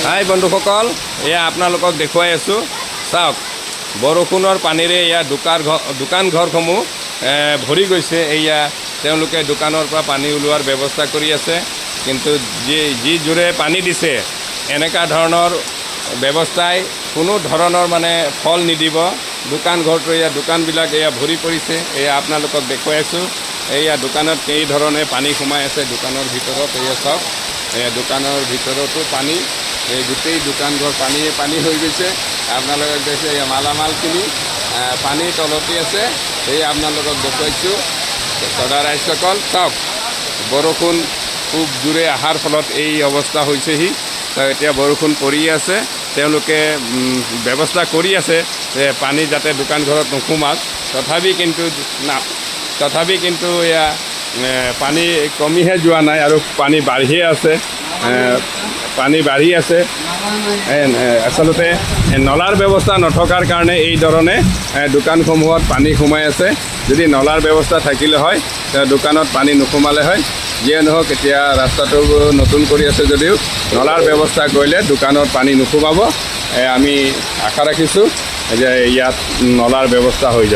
হাই বন্ধুসকল, এয়া আপোনালোকক দেখুৱাই আছোঁ। চাওক, বৰষুণৰ পানীৰে এয়া দোকান ঘৰসমূহ ভৰি গৈছে। এয়া তেওঁলোকে দোকানৰ পৰা পানী ওলোৱাৰ ব্যৱস্থা কৰি আছে, কিন্তু যি জোৰে পানী দিছে এনেকুৱা ধৰণৰ ব্যৱস্থাই কোনো ধৰণৰ মানে ফল নিদিব। দোকান ঘৰটো এয়া দোকানবিলাক এয়া ভৰি পৰিছে। এয়া আপোনালোকক দেখুৱাই আছোঁ। এয়া দোকানত কেই ধৰণে পানী সোমাই আছে দোকানৰ ভিতৰত। এয়া চাওক, এয়া দোকানৰ ভিতৰতো পানী, এই গোটেই দোকান ঘৰ পানী হৈ গৈছে। আপোনালোকক দেখে এয়া মালামালখিনি পানীৰ তলতে আছে। এই আপোনালোকক দেখুৱাইছোঁ। সদা ৰাইজসকল চাওক, বৰষুণ খুব জোৰে অহাৰ ফলত এই অৱস্থা হৈছেহি। এতিয়া বৰষুণ পৰি আছে, তেওঁলোকে ব্যৱস্থা কৰি আছে যে পানী যাতে দোকান ঘৰত নোসোমাক। তথাপি কিন্তু এয়া পানী কমিহে যোৱা নাই আৰু পানী বাঢ়িয়ে আছে। আচলতে নলাৰ ব্যৱস্থা নথকাৰ কাৰণে এই ধৰণে দোকানসমূহত পানী সোমাই আছে। যদি নলাৰ ব্যৱস্থা থাকিলে হয় দোকানত পানী নোসোমালে হয়। যিয়ে নহওক, এতিয়া ৰাস্তাটো নতুন কৰি আছে যদিও নলাৰ ব্যৱস্থা কৰিলে দোকানত পানী নোসোমাব। আমি আশা ৰাখিছোঁ যে ইয়াত নলাৰ ব্যৱস্থা হৈ যাব।